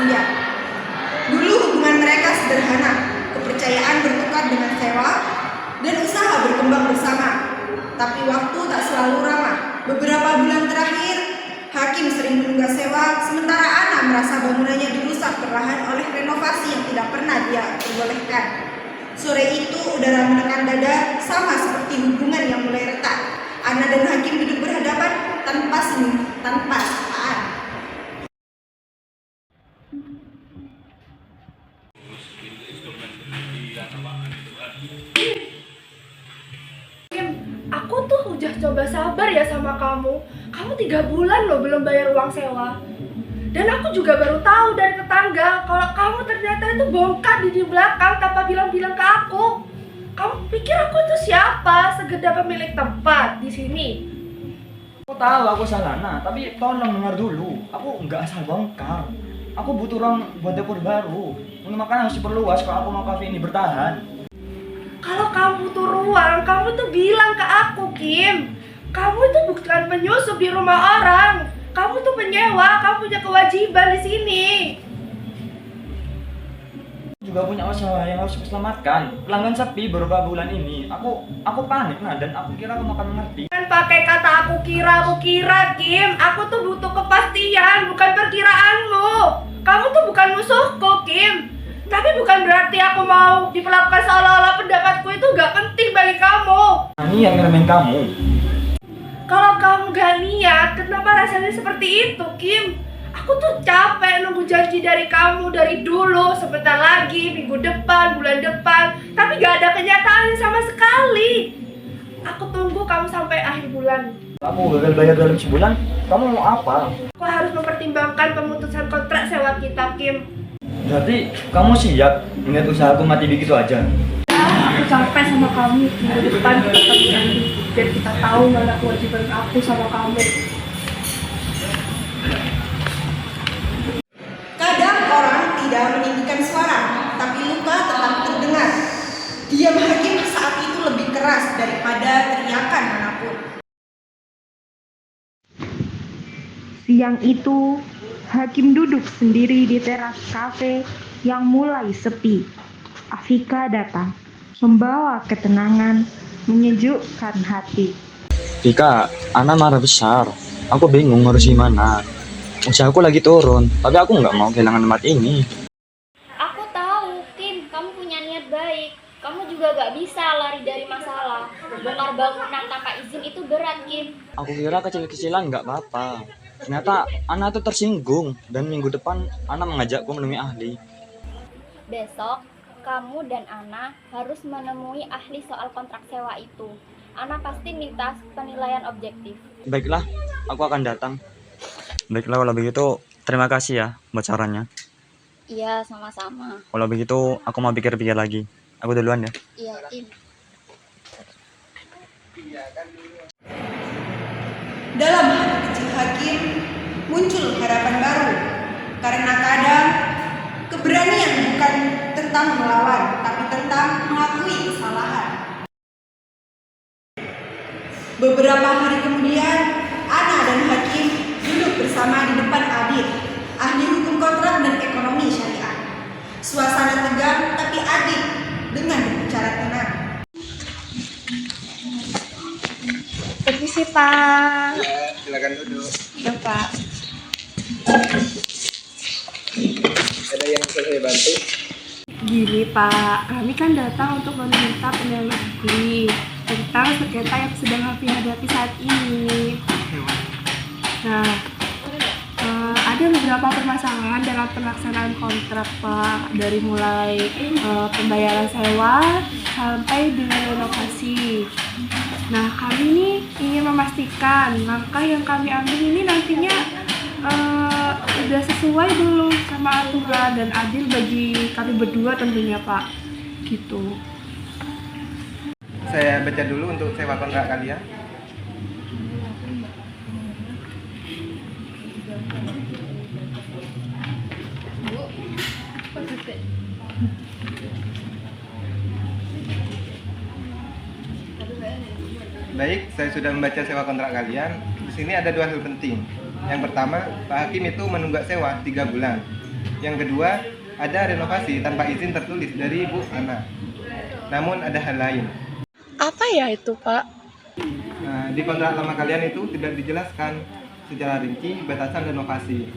senja. Dulu hubungan mereka sederhana, kepercayaan bertukar dengan sewa, dan usaha berkembang bersama. Tapi waktu tak selalu ramah. Beberapa bulan terakhir, Hakim sering menunggak sewa, sementara Ana merasa bangunannya dirusak perlahan oleh renovasi yang tidak pernah dia perbolehkan. Sore itu udara menekan dada, sama seperti hubungan yang mulai retak. Ana dan Hakim duduk berhadapan tanpa senyum, tanpa sapaan. Aku tuh udah coba sabar ya sama kamu. Kamu 3 bulan loh belum bayar uang sewa. Dan aku juga baru tahu dari tetangga kalau kamu ternyata itu bongkar di belakang tanpa bilang-bilang ke aku. Kamu pikir aku itu siapa? Sekedar pemilik tempat di sini. Aku tahu aku salah, nah, tapi tolong dengar dulu. Aku nggak asal bongkar. Aku butuh ruang buat dapur baru. Untuk makan harus diperluas kalau aku mau kafe ini bertahan. Kalau kamu butuh ruang, kamu tuh bilang ke aku, Kim. Kamu itu bukan penyusup di rumah orang. Kamu tuh penyewa, kamu punya kewajiban di sini. Juga punya usaha yang harus kuselamatkan. Pelanggan sepi beberapa bulan ini. Aku panik, nah, dan aku kira kamu akan mengerti. Jangan pakai kata aku kira, Kim. Aku tuh butuh kepastian, bukan perkiraanmu. Kamu tuh bukan musuhku, Kim. Tapi bukan berarti aku mau diperlakukan seolah-olah pendapatku itu gak penting bagi kamu. Nah, ini yang ngeremehin kamu. Kalau kamu gak niat, kenapa rasanya seperti itu, Kim? Aku tuh capek nunggu janji dari kamu dari dulu, sebentar lagi, minggu depan, bulan depan. Tapi gak ada kenyataannya sama sekali. Aku tunggu kamu sampai akhir bulan. Kamu gagal bayar dalam sebulan, kamu mau apa? Aku harus mempertimbangkan pemutusan kontrak sewa kita, Kim. Berarti kamu siap ingat usahaku mati begitu aja? Aku capek sama kamu. Minggu depan kita ketemu lagi, biar kita tahu mana kewajiban aku sama kamu. Kadang orang tidak meninggikan suara, tapi luka tetap terdengar. Diam Hakim saat itu lebih keras daripada teriakan manapun. Siang itu, Hakim duduk sendiri di teras kafe yang mulai sepi. Afika datang, membawa ketenangan, menyejukkan hati. Vika, Ana marah besar. Aku bingung harus gimana. Usahaku lagi turun, tapi aku nggak mau kehilangan tempat ini. Aku tahu, Kim, kamu punya niat baik. Kamu juga gak bisa lari dari masalah. Bongkar bangunan tanpa izin itu berat, Kim. Aku kira kecil-kecilan nggak apa-apa. Ternyata Ana tuh tersinggung, dan minggu depan Ana mengajakku menemui ahli. Besok, kamu dan Ana harus menemui ahli soal kontrak sewa itu. Ana pasti minta penilaian objektif. Baiklah, aku akan datang. Baiklah, kalau begitu terima kasih ya buat sarannya. Iya, sama-sama. Kalau begitu aku mau pikir-pikir lagi. Aku duluan ya. Iya, Kim. Dalam hati kecil Hakim muncul harapan baru. Karena kadang keberanian bukan tentang melawan, tapi tentang mengakui kesalahan. Beberapa hari kemudian, Ana dan Hakim duduk bersama di depan Adit, ahli hukum kontrak dan ekonomi syariah. Suasana tegang, tapi Adit dengan berbicara tenang. Permisi, Pak. Ya, silakan duduk. Ya, Pak. Ada yang bisa saya bantu? Gini, Pak, kami kan datang untuk meminta penilaian ahli tentang sengketa yang sedang kami hadapi saat ini. Nah, ada beberapa permasalahan dalam pelaksanaan kontrak, Pak, dari mulai pembayaran sewa sampai dengan renovasi. Nah, kami ini ingin memastikan langkah yang kami ambil ini nantinya sudah sesuai belum sama aturan dan adil bagi kami berdua tentunya, Pak. Gitu. Saya baca dulu untuk sewa kontrak kalian. Baik, saya sudah membaca sewa kontrak kalian. Di sini ada 2 hal penting. Yang pertama, Pak Hakim itu menunggak sewa 3 bulan. Yang kedua, ada renovasi tanpa izin tertulis dari Ibu Ana. Namun ada hal lain. Apa ya itu, Pak? Nah, di kontrak lama kalian itu tidak dijelaskan secara rinci batasan renovasi.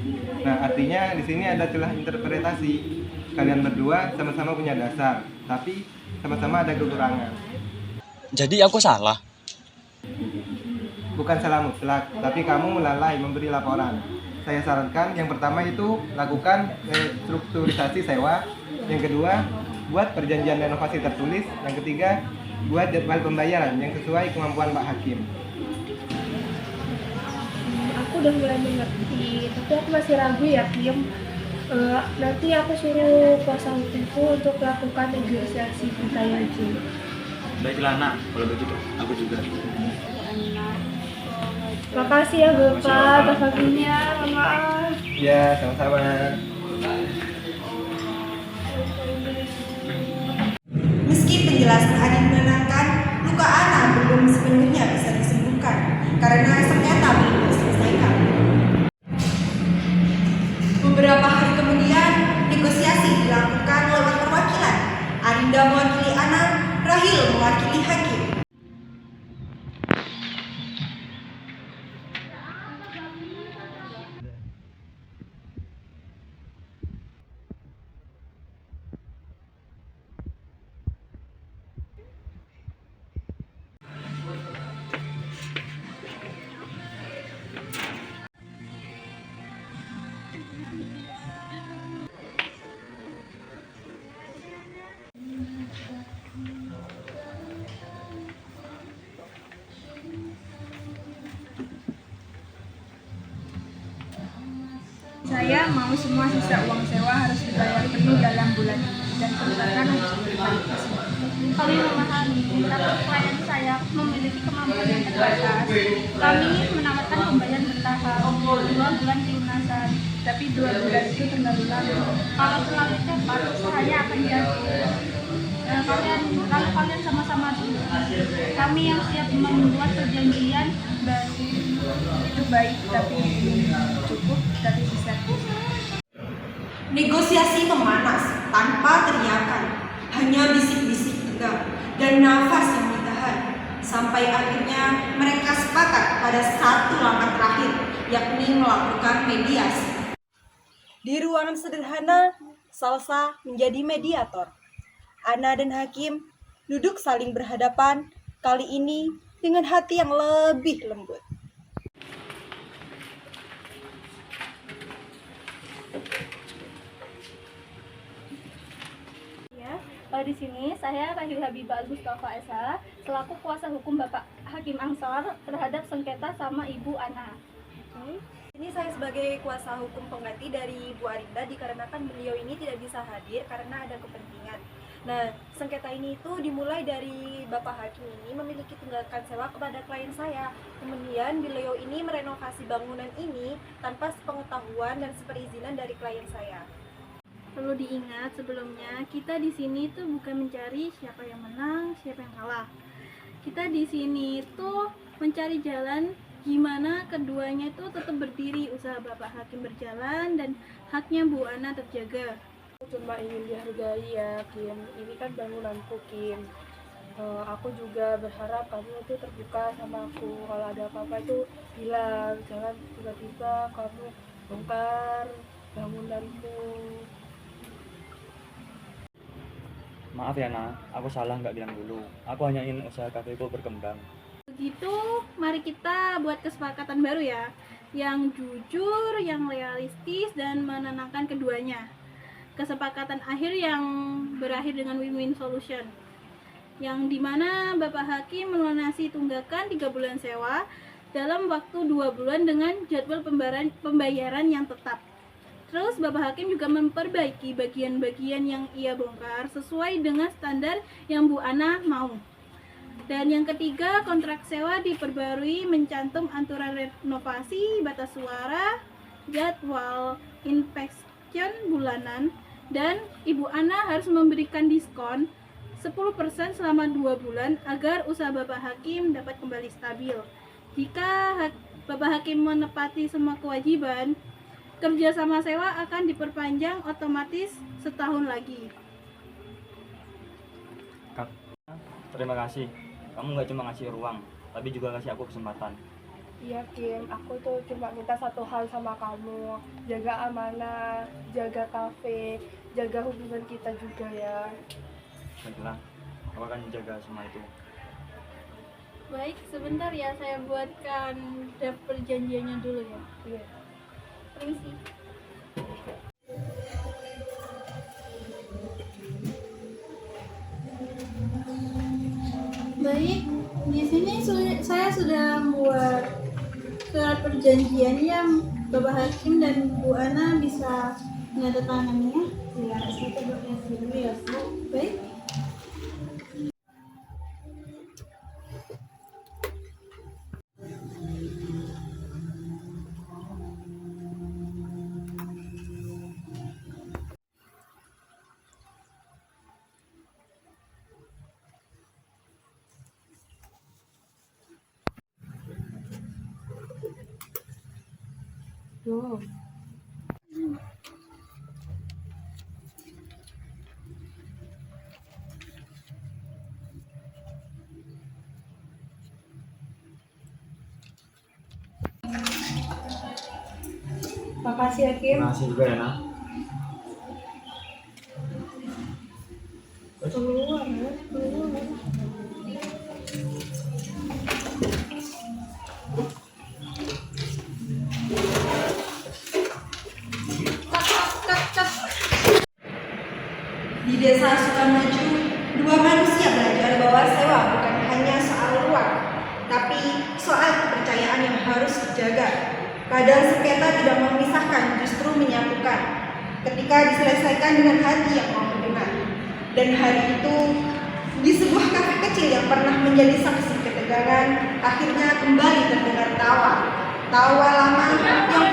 Nah, artinya di sini ada celah interpretasi. Kalian berdua sama-sama punya dasar, tapi sama-sama ada kekurangan. Jadi aku salah. Bukan salah mutlak, tapi kamu lalai memberi laporan. Saya sarankan yang pertama itu lakukan strukturisasi sewa. Yang kedua, buat perjanjian renovasi tertulis. Yang ketiga, buat jadwal pembayaran yang sesuai kemampuan Pak Hakim. Aku udah mulai mengerti, tapi aku masih ragu ya, Kim. Nanti aku suruh kuasa hukumku untuk melakukan negosiasi kita aja. Baiklah nak, kalau begitu aku juga. Makasih ya Bapak atas waktunya, maaf. Ya, sama-sama. Meski penjelasan Adi menenangkan, luka Ana belum sepenuhnya bisa disembuhkan karena sengketa belum diselesaikan. Beberapa hari kemudian, negosiasi dilakukan lewat perwakilan. Arinda mewakili Ana, Rahil mewakili Hakim. Saya mau semua sisa uang sewa harus dibayar penuh dalam bulan ini dan perusahaan harus berbalik ke sini. Kami memahami, tapi klien saya memiliki kemampuan yang terbatas. Kami menawarkan pembayaran bertahap, 2 bulan pelunasan. Tapi 2 bulan itu terlalu lama. Kalau terlalu cepat, usahanya akan jatuh. Lalu kalian sama-sama dulu. Kami yang siap membuat perjanjian baru. Itu baik, tapi belum cukup, tapi bisa. Negosiasi memanas tanpa teriakan, hanya bisik-bisik tegang dan nafas yang ditahan. Sampai akhirnya mereka sepakat pada satu langkah terakhir, yakni melakukan mediasi. Di ruangan sederhana, Salsa menjadi mediator. Ana dan Hakim duduk saling berhadapan, kali ini dengan hati yang lebih lembut. Di sini saya Rahil Habibah Mustafa Esa selaku kuasa hukum Bapak Hakim Ansor terhadap sengketa sama Ibu Ana. Ini saya sebagai kuasa hukum pengganti dari Bu Arinda dikarenakan beliau ini tidak bisa hadir karena ada kepentingan. Nah, sengketa ini itu dimulai dari Bapak Hakim ini memiliki tunggakan sewa kepada klien saya. Kemudian beliau ini merenovasi bangunan ini tanpa sepengetahuan dan seperizinan dari klien saya. Perlu diingat sebelumnya, kita di sini tuh bukan mencari siapa yang menang, siapa yang kalah. Kita di sini tuh mencari jalan gimana keduanya itu tetap berdiri, usaha Bapak Hakim berjalan dan haknya Bu Ana terjaga. Aku cuma ingin dihargai ya, Kim. Ini kan bangunanku, Kim. Aku juga berharap kamu itu terbuka sama aku. Kalau ada apa-apa itu bilang, jangan tiba-tiba kamu bongkar bangunanku. Maaf ya nak, aku salah nggak bilang dulu. Aku hanya ingin usaha kafeku berkembang. Begitu, mari kita buat kesepakatan baru ya, yang jujur, yang realistis, dan menenangkan keduanya. Kesepakatan akhir yang berakhir dengan win-win solution, yang dimana Bapak Hakim melunasi tunggakan 3 bulan sewa dalam waktu 2 bulan dengan jadwal pembayaran yang tetap. Terus Bapak Hakim juga memperbaiki bagian-bagian yang ia bongkar sesuai dengan standar yang Bu Ana mau. Dan yang ketiga, kontrak sewa diperbarui mencantum aturan renovasi, batas suara, jadwal inspection bulanan, dan Ibu Ana harus memberikan diskon 10% selama 2 bulan agar usaha Bapak Hakim dapat kembali stabil. Jika Bapak Hakim menepati semua kewajiban, kerjasama sewa akan diperpanjang otomatis setahun lagi. Terima kasih. Kamu nggak cuma ngasih ruang, tapi juga ngasih aku kesempatan. Iya Kim, aku tuh cuma minta satu hal sama kamu, jaga amanah, jaga kafe, jaga hubungan kita juga ya. Baiklah, aku akan menjaga semua itu. Baik, sebentar ya, saya buatkan draft perjanjiannya dulu ya. Iya. Permisi. Baik, di sini saya sudah membuat surat perjanjian yang Bapak Hakim dan Bu Ana bisa menandatanganinya. Ya, saya coba lihat dulu ya, Bu. Baik. Tuh. Makasih ya Kim. Terima kasih juga ya, Nak. Keluar ya, keluar. Di desa Sukamaju, dua manusia belajar bahwa sewa bukan hanya soal ruang, tapi soal kepercayaan yang harus dijaga. Kadang sengketa tidak memisahkan, justru menyatukan. Ketika diselesaikan dengan hati yang mau mendengar. Dan hari itu, di sebuah kafe kecil yang pernah menjadi saksi ketegangan, akhirnya kembali terdengar tawa. Tawa lama yang